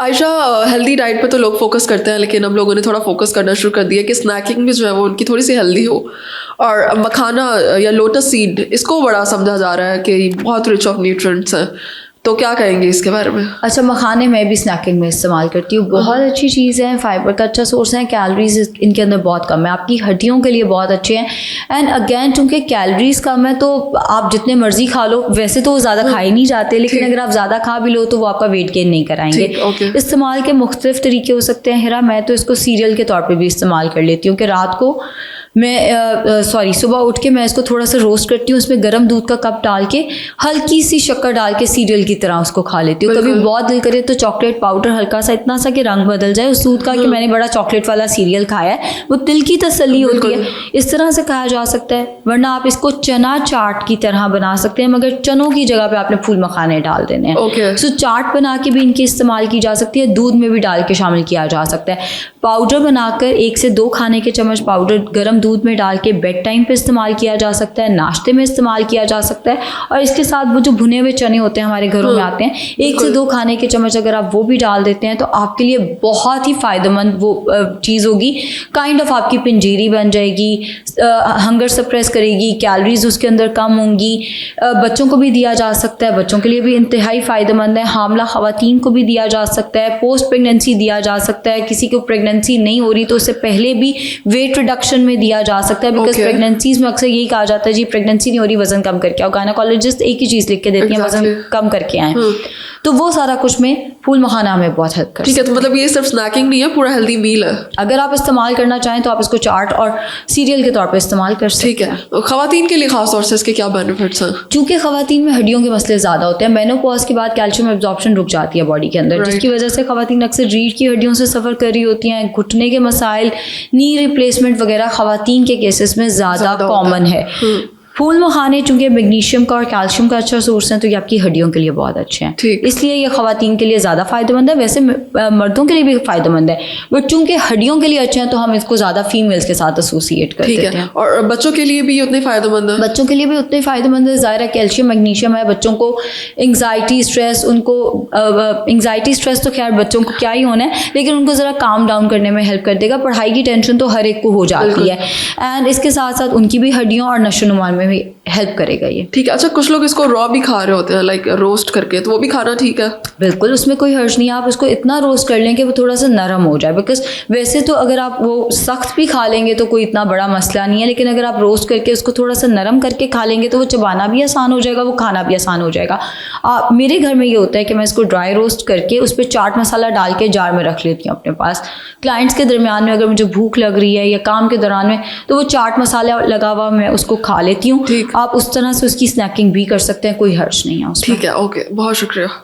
Ayesha, healthy diet पे तो लोग फोकस करते हैं, लेकिन अब लोगों ने थोड़ा फोकस करना शुरू कर दिया कि स्नैकिंग भी जो है वो उनकी थोड़ी सी हेल्दी हो। और मखाना या लोटस सीड, इसको बड़ा समझा जा रहा है कि बहुत रिच ऑफ न्यूट्रिएंट्स हैं, तो क्या कहेंगे इसके बारे में? अच्छा, मखाने मैं भी स्नैकिंग में इस्तेमाल करती हूँ, बहुत अच्छी चीज़ है, फाइबर का अच्छा सोर्स है, कैलोरीज इनके अंदर बहुत कम है, आपकी हड्डियों के लिए बहुत अच्छे हैं। एंड अगेन चूँकि कैलोरीज कम है तो आप जितने मर्जी खा लो, वैसे तो वो ज़्यादा खाए नहीं जाते, लेकिन अगर आप ज़्यादा खा भी लो तो वो आपका वेट गेन नहीं कराएंगे। इस्तेमाल के मुख्तलिफ तरीके हो सकते हैं हिरा। मैं तो इसको सीरियल के तौर पर भी इस्तेमाल कर लेती हूँ कि रात को मैं सुबह उठ के मैं इसको थोड़ा सा रोस्ट करती हूँ, उसमें गर्म दूध का कप डाल के हल्की सी शक्कर डाल के सीरियल की तरह उसको खा लेती हूँ। कभी बहुत दिल करे तो चॉकलेट पाउडर हल्का सा, इतना सा कि रंग बदल जाए उस दूध का कि मैंने बड़ा चॉकलेट वाला सीरियल खाया है, वो दिल की तसल्ली होती है। इस तरह से खाया जा सकता है। वरना आप इसको चना चाट की तरह बना सकते हैं, मगर चनों की जगह पे आपने फूल मखाने डाल देने हैं। सो चाट बना के भी इनकी इस्तेमाल की जा सकती है, दूध में भी डाल के शामिल किया जा सकता है। पाउडर बनाकर 1 से 2 खाने के चम्मच पाउडर गर्म दूध में डाल के बेड टाइम पे इस्तेमाल किया जा सकता है, नाश्ते में इस्तेमाल किया जा सकता है। और इसके साथ वो जो भुने हुए चने होते हैं हमारे घरों में आते हैं, 1 से 2 खाने के चम्मच अगर आप वो भी डाल देते हैं तो आपके लिए बहुत ही फ़ायदेमंद वो चीज़ होगी। काइंड ऑफ आपकी पिंजीरी बन जाएगी, हंगर सप्रेस करेगी, कैलोरीज उसके अंदर कम होंगी। बच्चों को भी दिया जा सकता है, बच्चों के लिए भी इंतहाई फ़ायदेमंद है। हामला ख़वातीन को भी दिया जा सकता है, पोस्ट प्रेगनेंसी दिया जा सकता है। किसी को प्रेगनेंसी नहीं हो रही तो उससे पहले भी वेट रिडक्शन में दिया जा सकता है, बिकॉज प्रेगनेंसीज में अक्सर यही कहा जाता है जी प्रेगनेंसी नहीं हो रही, वजन कम करके आओ। गायनेकोलॉजिस्ट एक ही चीज़ लिख के देती हैं, वजन कम करके आए। तो वो सारा कुछ में फूल मखाना हमें बहुत हेल्प करता है। ठीक है, तो मतलब ये सिर्फ स्नैकिंग नहीं है, पूरा हेल्दी मील है। अगर आप इस्तेमाल करना चाहें तो आप इसको चाट और सीरियल के तौर पर इस्तेमाल कर सकते हैं। ठीक है, खवातीन के लिए खास तौर से इसके क्या बेनिफिट्स हैं? चूँकि खवातीन में हड्डियों के मसले ज़्यादा होते हैं, मेनोपॉज के बाद कैल्शियम एब्जॉर्प्शन रुक जाती है बॉडी के अंदर, जिसकी वजह से खवातीन अक्सर रीढ़ की हड्डियों से सफ़र कर रही होती हैं। घुटने के मसाइल, नी रिप्लेसमेंट वगैरह खवातीन के केसेस में ज़्यादा कॉमन है। फूल मखाने चूँकि मैग्नीशियम का और कैल्शियम का अच्छा सोर्स है तो ये आपकी हड्डियों के लिए बहुत अच्छे हैं, इसलिए ये खवातीन के लिए ज़्यादा फ़ायदेमंद है। वैसे मर्दों के लिए भी फ़ायदेमंद है, बट चूँकि हड्डियों के लिए अच्छे हैं तो हम इसको ज़्यादा फीमेल्स के साथ एसोसिएट करते हैं। और बच्चों के लिए भी उतने फ़ायदेमंद है? बच्चों के लिए भी उतने फ़ायदेमंद है। ज़ाहिर है कैल्शियम मैग्नीशियम है, बच्चों को एंग्जाइटी स्ट्रेस, उनको एंग्जाइटी स्ट्रेस तो खैर बच्चों को क्या ही होना है, लेकिन उनको ज़रा काम डाउन करने में हेल्प कर देगा। पढ़ाई की टेंशन तो हर एक को हो जाती है, एंड इसके साथ साथ उनकी भी हड्डियों और नशोनुमा में भी हेल्प करेगा ये। ठीक है। अच्छा, कुछ लोग इसको रॉ भी खा रहे होते हैं, लाइक रोस्ट करके, तो वो भी खाना ठीक है? बिल्कुल, उसमें कोई हर्ज नहीं है। आप उसको इतना रोस्ट कर लें कि वो थोड़ा सा नरम हो जाए, बिकॉज वैसे तो अगर आप वो सख्त भी खा लेंगे तो कोई इतना बड़ा मसला नहीं है, लेकिन अगर आप रोस्ट करके उसको थोड़ा सा नरम करके खा लेंगे तो वो चबाना भी आसान हो जाएगा, वो खाना भी आसान हो जाएगा। मेरे घर में ये होता है कि मैं इसको ड्राई रोस्ट करके उस पर चाट मसाला डाल के जार में रख लेती हूँ अपने पास। क्लाइंट्स के दरमियान में अगर मुझे भूख लग रही है या काम के दौरान में तो वो चाट मसाला लगा हुआ मैं उसको खा लेती हूँ। आप उस तरह से उसकी स्नैकिंग भी कर सकते हैं, कोई हर्ज नहीं है उसमें। ठीक है, ओके, बहुत शुक्रिया।